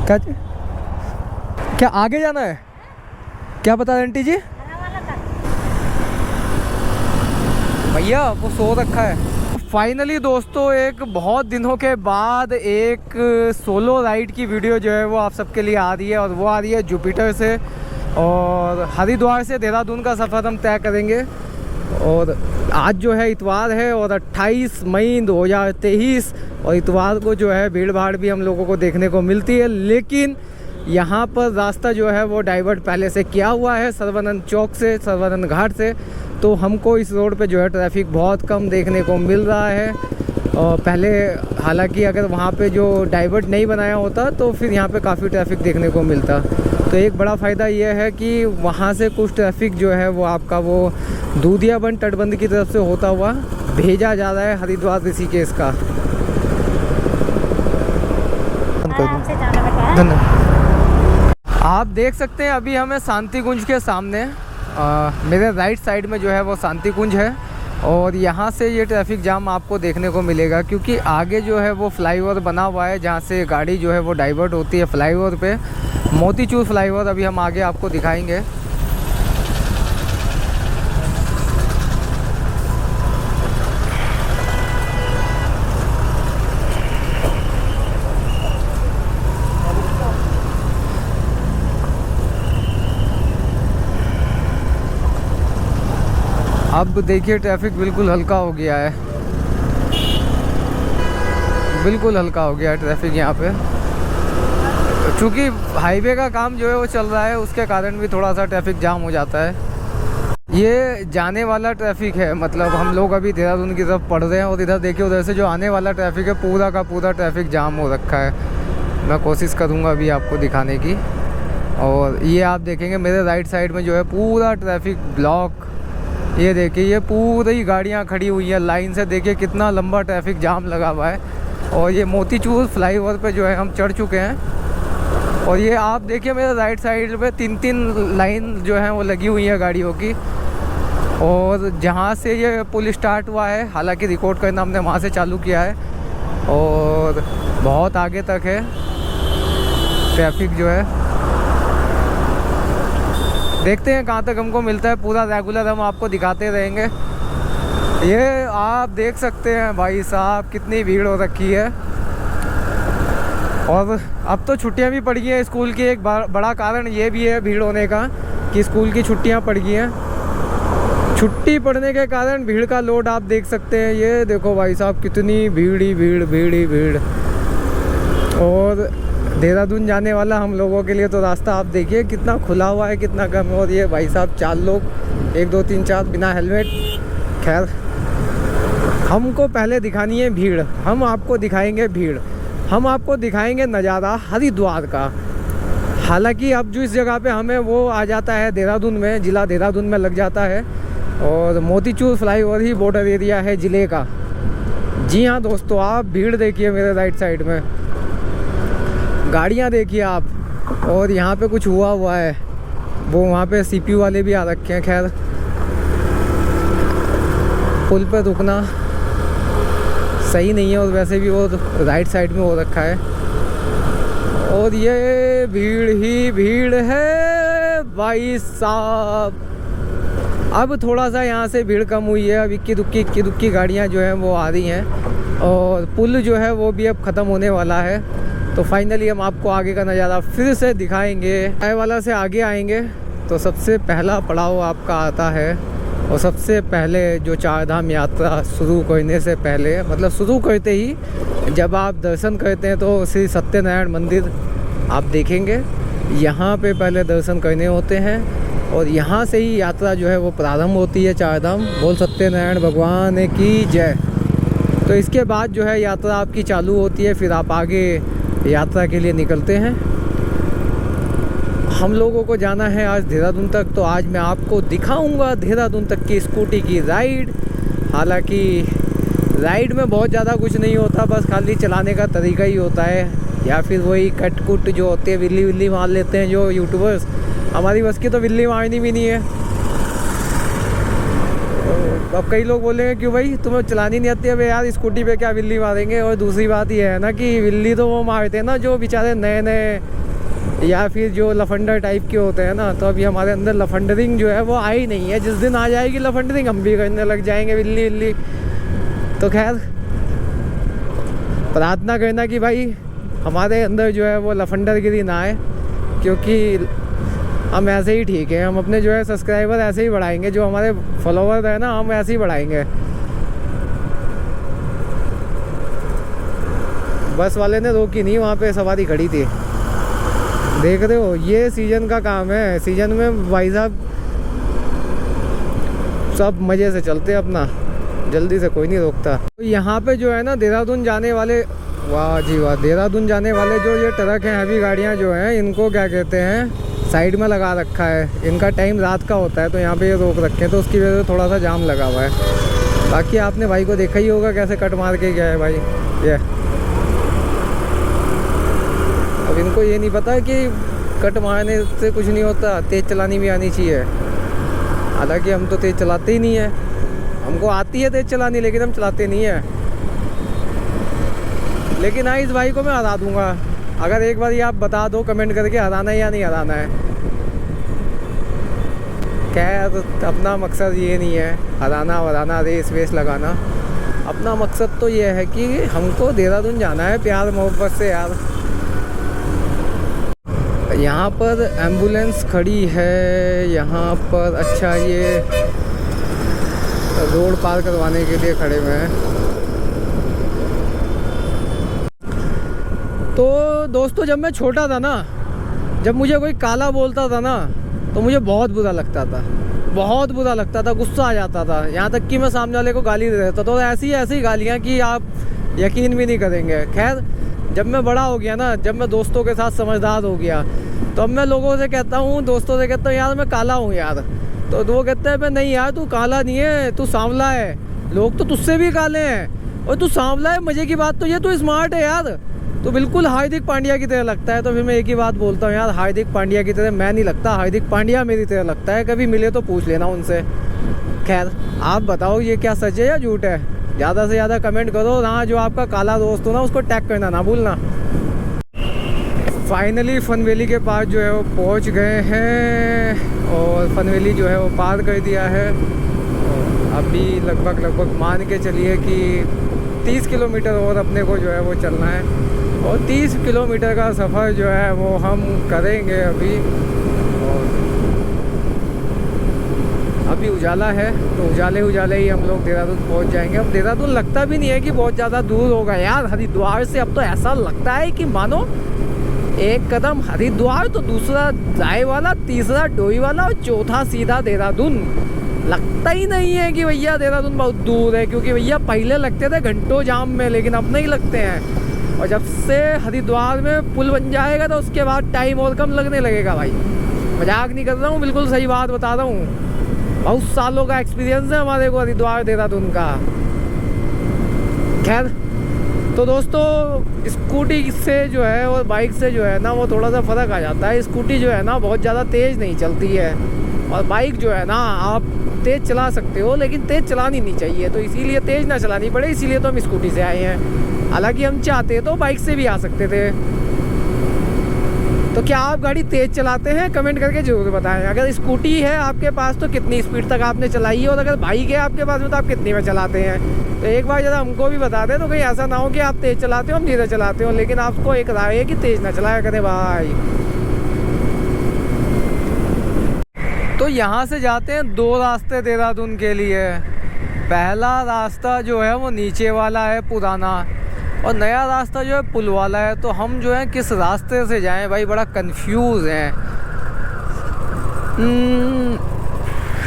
क्या क्या आगे जाना है? क्या पता आंटी जी? भैया वो सो रखा है। फाइनली दोस्तों एक बहुत दिनों के बाद एक सोलो राइड की वीडियो जो है वो आप सबके लिए आ रही है, और वो आ रही है जुपिटर से, और हरिद्वार से देहरादून का सफ़र हम तय करेंगे। और आज जो है इतवार है और 28 मई 2023, और इतवार को जो है भीड़ भाड़ भी हम लोगों को देखने को मिलती है। लेकिन यहाँ पर रास्ता जो है वो डाइवर्ट पहले से किया हुआ है सर्वानंद चौक से, सर्वानंद घाट से, तो हमको इस रोड पे जो है ट्रैफिक बहुत कम देखने को मिल रहा है। और पहले हालांकि अगर वहाँ पे जो डाइवर्ट नहीं बनाया होता तो फिर यहाँ पे काफ़ी ट्रैफिक देखने को मिलता। तो एक बड़ा फ़ायदा ये है कि वहाँ से कुछ ट्रैफिक जो है वो आपका वो दूधियाबंद तटबंध की तरफ से होता हुआ भेजा जा रहा है हरिद्वार ऋषिकेश का। धन्यवाद। आप देख सकते हैं अभी हमें शांति कुंज के सामने, मेरे राइट साइड में जो है वो शांति कुंज है, और यहाँ से ये ट्रैफिक जाम आपको देखने को मिलेगा क्योंकि आगे जो है वो फ्लाईओवर बना हुआ है जहाँ से गाड़ी जो है वो डाइवर्ट होती है फ्लाईओवर पे, मोतीचूर फ्लाईओवर। अभी हम आगे आपको दिखाएंगे। अब देखिए ट्रैफिक बिल्कुल हल्का हो गया है, बिल्कुल हल्का हो गया है ट्रैफिक यहाँ पे, क्योंकि हाईवे का काम जो है वो चल रहा है, उसके कारण भी थोड़ा सा ट्रैफिक जाम हो जाता है। ये जाने वाला ट्रैफिक है, मतलब हम लोग अभी देहरादून की तरफ पढ़ रहे हैं, और इधर देखिए उधर से जो आने वाला ट्रैफिक है पूरा का पूरा ट्रैफिक जाम हो रखा है। मैं कोशिश करूँगा अभी आपको दिखाने की। और ये आप देखेंगे मेरे राइट साइड में जो है पूरा ट्रैफिक ब्लॉक, ये देखिए ये पूरी गाड़ियाँ खड़ी हुई हैं लाइन से, देखिए कितना लंबा ट्रैफिक जाम लगा हुआ है। और ये मोतीचूर फ्लाईओवर पे जो है हम चढ़ चुके हैं, और ये आप देखिए मेरे राइट साइड पे 3-3 लाइन जो है वो लगी हुई है गाड़ियों की। और जहाँ से ये पुल स्टार्ट हुआ है, हालांकि रिकॉर्ड करना हमने वहाँ से चालू किया है, और बहुत आगे तक है ट्रैफिक जो है। देखते हैं कहाँ तक हमको मिलता है, पूरा रेगुलर हम आपको दिखाते रहेंगे। ये आप देख सकते हैं भाई साहब कितनी भीड़ हो रखी है, और अब तो छुट्टियां भी पड़ गई हैं स्कूल की। एक बड़ा कारण ये भी है भीड़ होने का कि स्कूल की छुट्टियां पड़ गई हैं। छुट्टी पड़ने के कारण भीड़ का लोड आप देख सकते हैं। ये देखो भाई साहब कितनी भीड़ ही भीड़, भीड़ ही भीड़। और देहरादून जाने वाला हम लोगों के लिए तो रास्ता आप देखिए कितना खुला हुआ है, कितना कम है। और ये भाई साहब 4 लोग, 1 2 3 4 बिना हेलमेट। खैर हमको पहले दिखानी है भीड़, हम आपको दिखाएंगे भीड़, हम आपको दिखाएंगे नज़ारा हरिद्वार का। हालांकि अब जो इस जगह पे हमें वो आ जाता है देहरादून में, ज़िला देहरादून में लग जाता है, और मोतीचूर फ्लाईओवर ही बॉर्डर एरिया है ज़िले का। जी हाँ दोस्तों, आप भीड़ देखिए मेरे राइट साइड में, गाड़ियाँ देखिए आप, और यहाँ पे कुछ हुआ है, वो वहाँ पे सीपीयू वाले भी आ रखे हैं। खैर पुल पे रुकना सही नहीं है, और वैसे भी वो राइट साइड में हो रखा है। और ये भीड़ ही भीड़ है भाई साहब। अब थोड़ा सा यहाँ से भीड़ कम हुई है, अब इक्की दुक्की गाड़ियाँ जो हैं वो आ रही हैं, और पुल जो है वो भी अब ख़त्म होने वाला है। तो फाइनली हम आपको आगे का नज़ारा फिर से दिखाएंगे। रायवाला से आगे आएंगे तो सबसे पहला पड़ाव आपका आता है, और सबसे पहले जो 4 धाम यात्रा शुरू करने से पहले, मतलब शुरू करते ही जब आप दर्शन करते हैं तो श्री सत्यनारायण मंदिर आप देखेंगे। यहाँ पे पहले दर्शन करने होते हैं, और यहाँ से ही यात्रा जो है वो प्रारंभ होती है। 4 धाम बोल सत्यनारायण भगवान की जय। तो इसके बाद जो है यात्रा आपकी चालू होती है, फिर आप आगे यात्रा के लिए निकलते हैं। हम लोगों को जाना है आज देहरादून तक, तो आज मैं आपको दिखाऊंगा देहरादून तक की स्कूटी की राइड। हालांकि राइड में बहुत ज़्यादा कुछ नहीं होता, बस खाली चलाने का तरीका ही होता है, या फिर वही कट कुट जो होते हैं, विल्ली मार लेते हैं जो यूट्यूबर्स। हमारी बस की तो विल्ली मारनी भी नहीं है। अब कई लोग बोलेंगे क्यों भाई तुम्हें चलानी नहीं आती है? यार स्कूटी पे क्या बिल्ली मारेंगे। और दूसरी बात ये है ना कि बिल्ली तो वो मारते हैं ना जो बेचारे नए नए या फिर जो लफंडर टाइप के होते हैं ना। तो अभी हमारे अंदर लफंडरिंग जो है वो आई नहीं है। जिस दिन आ जाएगी लफंडरिंग हम भी करने लग जाएंगे बिल्ली बिल्ली। तो खैर प्रार्थना करना कि भाई हमारे अंदर जो है वो लफंडरगिरी ना आए, क्योंकि हम ऐसे ही ठीक है। हम अपने जो है सब्सक्राइबर ऐसे ही बढ़ाएंगे, जो हमारे फॉलोवर है ना हम ऐसे ही बढ़ाएंगे। बस वाले ने रोकी नहीं, वहाँ पे सवारी खड़ी थी। देख रहे हो ये सीजन का काम है। सीजन में भाई साहब सब मज़े से चलते हैं अपना, जल्दी से कोई नहीं रोकता। तो यहाँ पे जो है ना देहरादून जाने वाले, वाह जी वाह, देहरादून जाने वाले जो ये ट्रक हैं, हैवी गाड़ियाँ जो हैं, इनको क्या कहते हैं साइड में लगा रखा है। इनका टाइम रात का होता है तो यहाँ पे ये रोक रखे हैं, तो उसकी वजह से थोड़ा सा जाम लगा हुआ है। बाकी आपने भाई को देखा ही होगा कैसे कट मार के गया है भाई ये। अब इनको ये नहीं पता कि कट मारने से कुछ नहीं होता, तेज़ चलानी भी आनी चाहिए। हालांकि हम तो तेज़ चलाते ही नहीं है। हमको आती है तेज़ चलानी लेकिन हम चलाते नहीं है। लेकिन हाँ इस भाई को मैं हरा दूंगा अगर एक बार ये आप बता दो कमेंट करके हराना है या नहीं हराना है। खैर अपना मकसद ये नहीं है हराना वराना रेस वेस लगाना। अपना मकसद तो ये है कि हमको देहरादून जाना है प्यार मोहब्बत से यार। यहाँ पर एम्बुलेंस खड़ी है यहाँ पर। अच्छा ये रोड पार करवाने के लिए खड़े हुए हैं। तो दोस्तों जब मैं छोटा था ना, जब मुझे कोई काला बोलता था ना तो मुझे बहुत बुरा लगता था, बहुत बुरा लगता था, गुस्सा आ जाता था। यहाँ तक कि मैं सामने वाले को गाली दे देता था। तो ऐसी गालियाँ कि आप यकीन भी नहीं करेंगे। खैर जब मैं बड़ा हो गया ना, जब मैं दोस्तों के साथ समझदार हो गया, तो अब मैं लोगों से कहता हूँ, दोस्तों से कहता हूँ यार मैं काला हूँ यार। तो वो कहते हैं मैं नहीं यार तू काला नहीं है, तू सांवला है। लोग तो तुझसे भी काले हैं और तू सांवला है। मज़े की बात तो ये तू स्मार्ट है यार, तो बिल्कुल हार्दिक पांड्या की तरह लगता है। तो फिर मैं एक ही बात बोलता हूँ यार, हार्दिक पांड्या की तरह मैं नहीं लगता, हार्दिक पांड्या मेरी तरह लगता है। कभी मिले तो पूछ लेना उनसे। खैर आप बताओ ये क्या सच है या झूठ है? ज़्यादा से ज़्यादा कमेंट करो। हाँ जो आपका काला दोस्त हो ना उसको टैग करना ना भूलना। फाइनली फन वैली के पास जो है वो पहुँच गए हैं और फन वैली जो है वो पार कर दिया है। अभी लगभग मान के चलिए कि 30 किलोमीटर और अपने को जो है वो चलना है। और 30 किलोमीटर का सफ़र जो है वो हम करेंगे अभी। और अभी उजाला है तो उजाले ही हम लोग देहरादून पहुंच जाएंगे। अब देहरादून लगता भी नहीं है कि बहुत ज़्यादा दूर होगा यार। हरिद्वार से अब तो ऐसा लगता है कि मानो एक कदम हरिद्वार तो दूसरा जाए वाला, तीसरा डोई वाला और चौथा सीधा देहरादून। लगता ही नहीं है कि भैया देहरादून बहुत दूर है, क्योंकि भैया पहले लगते थे घंटों जाम में, लेकिन अब नहीं लगते हैं। और जब से हरिद्वार में पुल बन जाएगा तो उसके बाद टाइम और कम लगने लगेगा भाई। मजाक नहीं कर रहा हूँ, बिल्कुल सही बात बता रहा हूँ। बहुत सालों का एक्सपीरियंस है हमारे को हरिद्वार देहरादून का। खैर तो दोस्तों स्कूटी से जो है और बाइक से जो है ना वो थोड़ा सा फ़र्क आ जाता है। स्कूटी जो है ना बहुत ज़्यादा तेज़ नहीं चलती है और बाइक जो है ना आप तेज़ चला सकते हो, लेकिन तेज़ चलानी नहीं चाहिए। तो इसीलिए तेज़ ना चलानी पड़े, इसीलिए तो हम स्कूटी से आए हैं। हालांकि हम चाहते तो बाइक से भी आ सकते थे। तो क्या आप गाड़ी तेज़ चलाते हैं? कमेंट करके ज़रूर बताएं। अगर स्कूटी है आपके पास तो कितनी स्पीड तक आपने चलाई है, और अगर बाइक है आपके पास में तो आप कितनी में चलाते हैं? तो एक बार ज़रा हमको भी बता दें, तो कहीं ऐसा ना हो कि आप तेज़ चलाते हो हम धीरे चलाते हो। लेकिन आपको एक राय है कि तेज़ ना चलाया करें भाई। तो यहाँ से जाते हैं 2 रास्ते देहरादून के लिए। पहला रास्ता जो है वो नीचे वाला है पुराना, और नया रास्ता जो है पुल वाला है। तो हम जो है किस रास्ते से जाएं भाई, बड़ा कंफ्यूज हैं।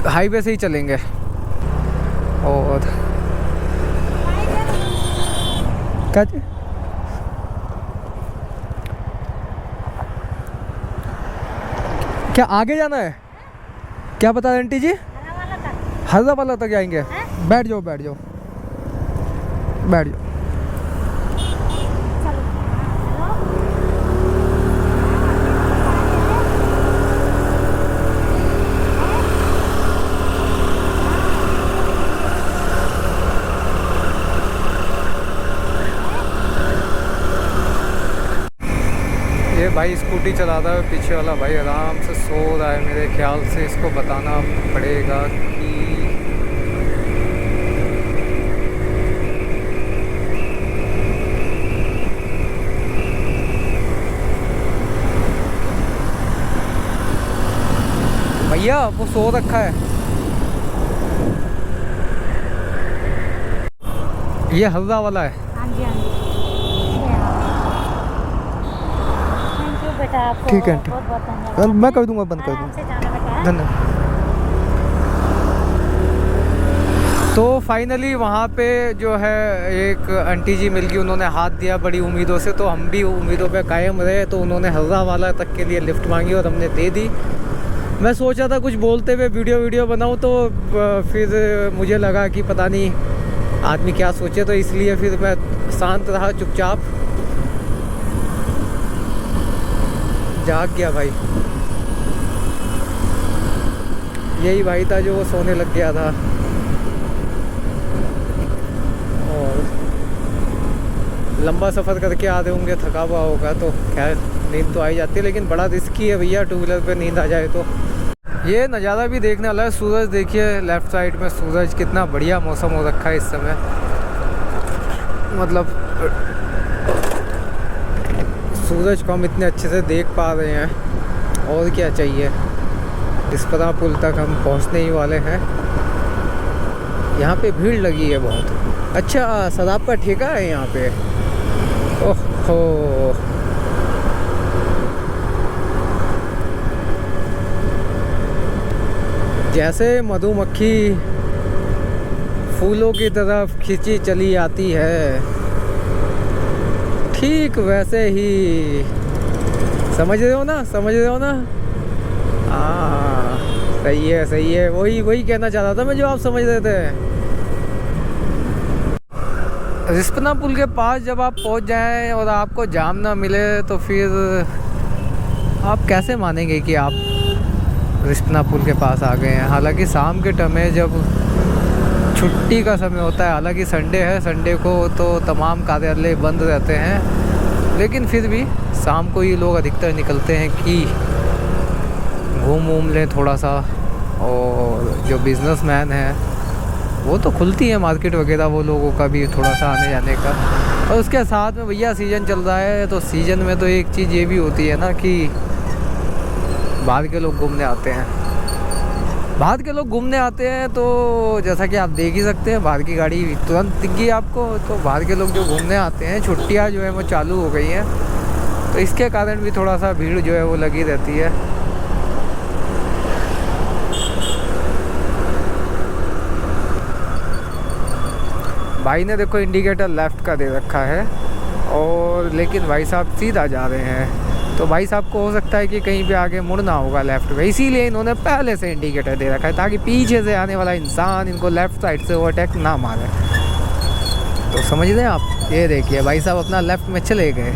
हाईवे से ही चलेंगे। और क्या आगे जाना है? क्या बता आंटी जी? हल्दा वाला तक जाएंगे। बैठ जाओ बैठ जाओ बैठ जाओ। भाई स्कूटी चलाता है, पीछे वाला भाई आराम से सो रहा है। मेरे ख्याल से इसको बताना पड़ेगा कि भैया वो सो रखा है। ये हल्दा वाला है। हाँ जी, हाँ जी। थैंक यू बेटा, आपको ठीक है, बहुत बहुत धन्यवाद। मैं कर दूंगा, बंद कर आराम दूंगा। से जाना बेटा। धन्यवाद। तो फाइनली वहाँ पे जो है एक आंटी जी मिल गई, उन्होंने हाथ दिया बड़ी उम्मीदों से, तो हम भी उम्मीदों पे कायम रहे। तो उन्होंने हल्दा वाला तक के लिए लिफ्ट मांगी और हमने दे दी। मैं सोचा था कुछ बोलते हुए वीडियो बनाऊं, तो फिर मुझे लगा कि पता नहीं आदमी क्या सोचे, तो इसलिए फिर मैं शांत रहा, चुपचाप जाग गया भाई। यही भाई था जो वो सोने लग गया था। और लंबा सफ़र करके आते होंगे, थका हुआ होगा, तो खैर नींद तो आ ही जाती है, लेकिन बड़ा रिस्की है भैया, टू व्हीलर पे नींद आ जाए तो। ये नज़ारा भी देखने वाला है। सूरज देखिए लेफ़्ट साइड में, सूरज कितना बढ़िया मौसम हो रखा है इस समय। मतलब सूरज को हम इतने अच्छे से देख पा रहे हैं, और क्या चाहिए। रिस्पना पुल तक हम पहुंचने ही वाले हैं। यहाँ पे भीड़ लगी है बहुत। अच्छा, शराब का ठेका है यहाँ पे। ओहो, जैसे मधुमक्खी फूलों की तरफ खींची चली आती है, ठीक वैसे ही। समझ रहे हो ना, समझ रहे हो ना? हाँ, सही है, सही है। वही कहना चाह रहा था मैं, जो आप समझ रहे थे। रिस्पना पुल के पास जब आप पहुंच जाएं और आपको जाम ना मिले, तो फिर आप कैसे मानेंगे कि आप रिस्पना पुल के पास आ गए हैं। हालांकि शाम के टाइम में जब छुट्टी का समय होता है, हालांकि संडे है, संडे को तो तमाम कार्यालय बंद रहते हैं, लेकिन फिर भी शाम को ही लोग अधिकतर निकलते हैं कि घूम लें थोड़ा सा। और जो बिजनेसमैन हैं वो तो खुलती है मार्केट वगैरह, वो लोगों का भी थोड़ा सा आने जाने का। और उसके साथ में भैया सीज़न चल रहा है, तो सीज़न में तो एक चीज़ ये भी होती है ना कि बाहर के लोग घूमने आते हैं। बाहर के लोग घूमने आते हैं, तो जैसा कि आप देख ही सकते हैं, बाहर की गाड़ी तुरंत दिख गई आपको। तो बाहर के लोग जो घूमने आते हैं, छुट्टियां जो है वो चालू हो गई हैं, तो इसके कारण भी थोड़ा सा भीड़ जो है वो लगी रहती है। भाई ने देखो इंडिकेटर लेफ़्ट का दे रखा है, और लेकिन भाई साहब सीधा जा रहे हैं। तो भाई साहब को हो सकता है कि कहीं पे आगे मुड़ना होगा लेफ़्ट में, इसीलिए इन्होंने पहले से इंडिकेटर दे रखा है, ताकि पीछे से आने वाला इंसान इनको लेफ़्ट साइड से ओवरटेक ना मारे। तो समझ रहे हैं आप? ये देखिए भाई साहब अपना लेफ़्ट में चले गए।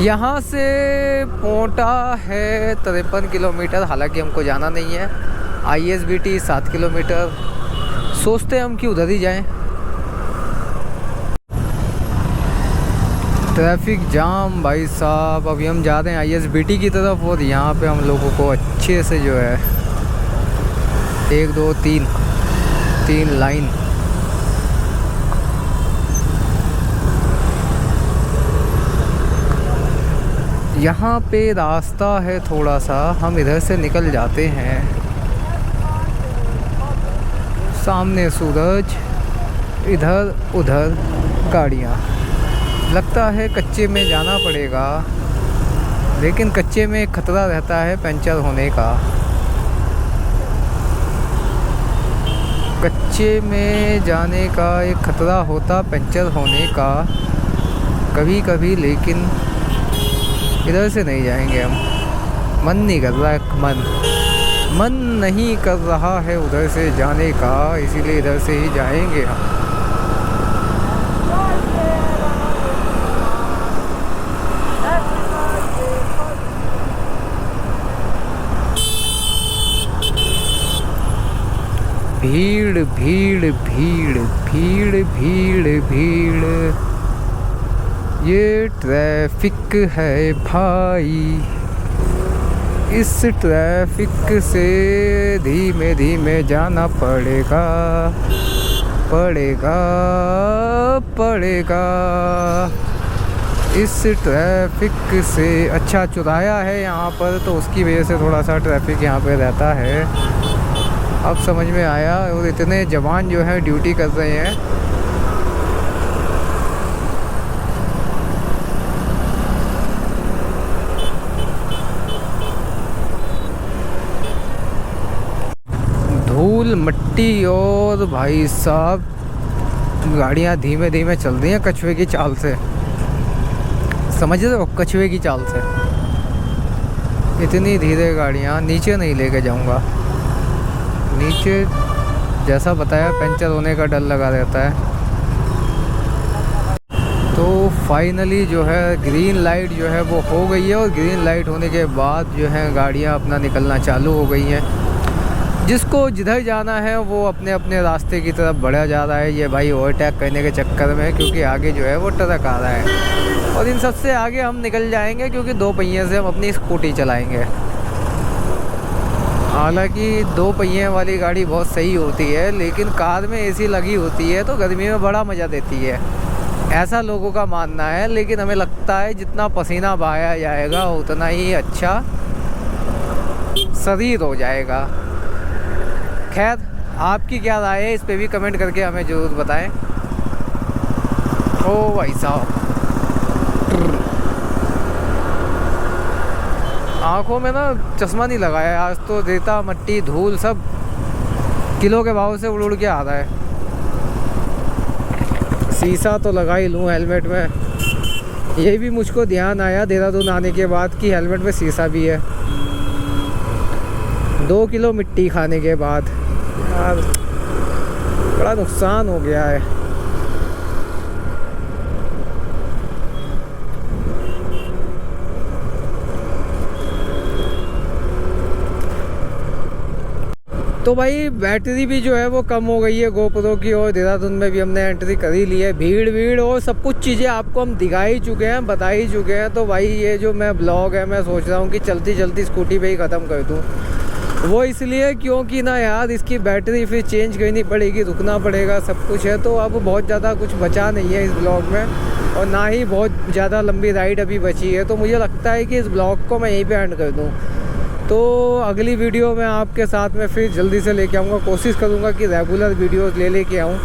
यहाँ से पोंटा है 53 किलोमीटर। हालांकि हमको जाना नहीं है। ISBT 7 kilometre. सोचते हैं हम कि उधर ही जाएं। ट्रैफिक जाम भाई साहब। अभी हम जा रहे हैं ISBT की तरफ, और यहाँ पे हम लोगों को अच्छे से जो है 1 2 3 लाइन यहाँ पे रास्ता है थोड़ा सा, हम इधर से निकल जाते हैं। सामने सूरज, इधर उधर गाड़ियाँ। लगता है कच्चे में जाना पड़ेगा, लेकिन कच्चे में खतरा रहता है पंचर होने का। कच्चे में जाने का एक खतरा होता पंचर होने का कभी कभी, लेकिन इधर से नहीं जाएंगे हम। मन नहीं कर रहा है, मन नहीं कर रहा है उधर से जाने का, इसीलिए इधर से ही जाएंगे हम। भीड़ भीड़ भीड़ भीड़ भीड़ भीड़। ये ट्रैफिक है भाई, इस ट्रैफिक से धीमे धीमे जाना पड़ेगा पड़ेगा पड़ेगा। इस ट्रैफिक से अच्छा चौराहा है यहाँ पर, तो उसकी वजह से थोड़ा सा ट्रैफिक यहाँ पे रहता है। अब समझ में आया। और इतने जवान जो हैं ड्यूटी कर रहे हैं। धूल मट्टी और भाई साहब गाड़ियाँ धीमे धीमे चल रही हैं कछुए की चाल से, समझ रहे हो, कछुए की चाल से। इतनी धीरे गाड़ियाँ। नीचे नहीं लेके जाऊँगा, नीचे जैसा बताया पंचर होने का डर लगा रहता है। तो फाइनली जो है ग्रीन लाइट जो है वो हो गई है, और ग्रीन लाइट होने के बाद जो है गाड़ियाँ अपना निकलना चालू हो गई हैं। जिसको जिधर जाना है वो अपने अपने रास्ते की तरफ बढ़ा जा रहा है। ये भाई ओवरटेक करने के चक्कर में, क्योंकि आगे जो है वो ट्रक आ रहा है, और इन सबसे आगे हम निकल जाएंगे क्योंकि 2 पहिए से हम अपनी स्कूटी चलाएंगे। हालांकि 2 पहिए वाली गाड़ी बहुत सही होती है, लेकिन कार में एसी लगी होती है तो गर्मी में बड़ा मज़ा देती है, ऐसा लोगों का मानना है। लेकिन हमें लगता है जितना पसीना बहाया जाएगा उतना ही अच्छा शरीर हो जाएगा। खैर, आपकी क्या राय है इस पे भी कमेंट करके हमें ज़रूर बताएं। ओ भाई साहब, आँखों में ना चश्मा नहीं लगाया आज, तो रेता मट्टी धूल सब किलो के भाव से उड़ उड़ के आ रहा है। शीशा तो लगा ही लूँ हेलमेट में। ये भी मुझको ध्यान आया देहरादून आने के बाद कि हेलमेट में शीशा भी है। 2 किलो मिट्टी खाने के बाद यार बड़ा नुकसान हो गया है। तो भाई बैटरी भी जो है वो कम हो गई है गोप्रो की, और देहरादून में भी हमने एंट्री कर ही ली है। भीड़ और सब कुछ चीज़ें आपको हम दिखा ही चुके हैं, बता ही चुके हैं। तो भाई ये जो मैं ब्लॉग है मैं सोच रहा हूँ कि चलती स्कूटी पे ही ख़त्म कर दूँ। वो इसलिए क्योंकि ना यार इसकी बैटरी फिर चेंज करनी पड़ेगी, रुकना पड़ेगा, सब कुछ है। तो अब बहुत ज़्यादा कुछ बचा नहीं है इस ब्लॉग में, और ना ही बहुत ज़्यादा लंबी राइड अभी बची है। तो मुझे लगता है कि इस ब्लॉग को मैं यहीं पे एंड कर दूँ। तो अगली वीडियो में आपके साथ में फिर जल्दी से लेके आऊँगा। कोशिश करूँगा कि रेगुलर वीडियोस लेके आऊँ,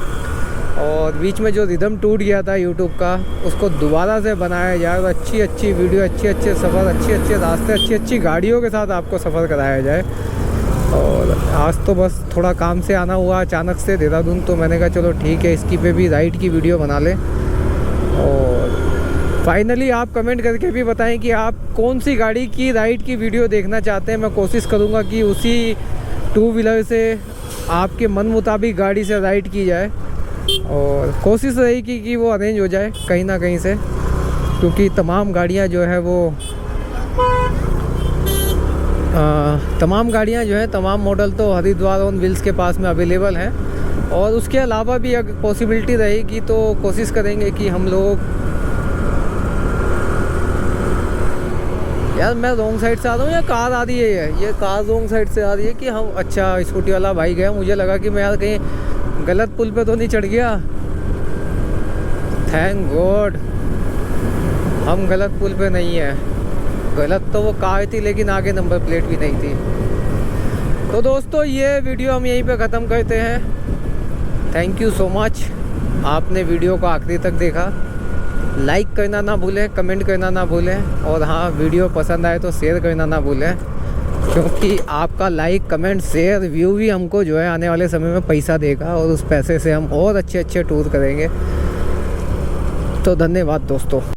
और बीच में जो रिदम टूट गया था यूट्यूब का उसको दोबारा से बनाया जाए। अच्छी वीडियो, अच्छे सफ़र, अच्छे रास्ते, अच्छी गाड़ियों के साथ आपको सफ़र कराया जाए। और आज तो बस थोड़ा काम से आना हुआ अचानक से देहरादून, तो मैंने कहा चलो ठीक है इसकी पे भी राइड की वीडियो बना लें। और फाइनली आप कमेंट करके भी बताएं कि आप कौन सी गाड़ी की राइड की वीडियो देखना चाहते हैं। मैं कोशिश करूंगा कि उसी 2 व्हीलर से आपके मन मुताबिक गाड़ी से राइड की जाए, और कोशिश रहेगी कि वो अरेंज हो जाए कहीं ना कहीं से, क्योंकि तमाम गाड़ियां जो है वो तमाम मॉडल तो हरिद्वार ऑन व्हील्स के पास में अवेलेबल हैं। और उसके अलावा भी अगर पॉसिबिलिटी रहेगी तो कोशिश करेंगे कि हम लोग, यार मैं रॉन्ग साइड से आ रहा हूँ या कार आ रही है, ये कार रॉन्ग साइड से आ रही है कि हम, अच्छा स्कूटी वाला भाई गया, मुझे लगा कि मैं यार कहीं गलत पुल पे तो नहीं चढ़ गया। थैंक गॉड हम गलत पुल पे नहीं है। गलत तो वो कार थी लेकिन आगे नंबर प्लेट भी नहीं थी। तो दोस्तों ये वीडियो हम यहीं पे ख़त्म करते हैं। थैंक यू सो मच, आपने वीडियो को आखिरी तक देखा। लाइक करना ना भूलें, कमेंट करना ना भूलें, और हाँ वीडियो पसंद आए तो शेयर करना ना भूलें, क्योंकि आपका लाइक, कमेंट, शेयर, व्यू भी हमको जो है आने वाले समय में पैसा देगा, और उस पैसे से हम और अच्छे टूर करेंगे। तो धन्यवाद दोस्तों।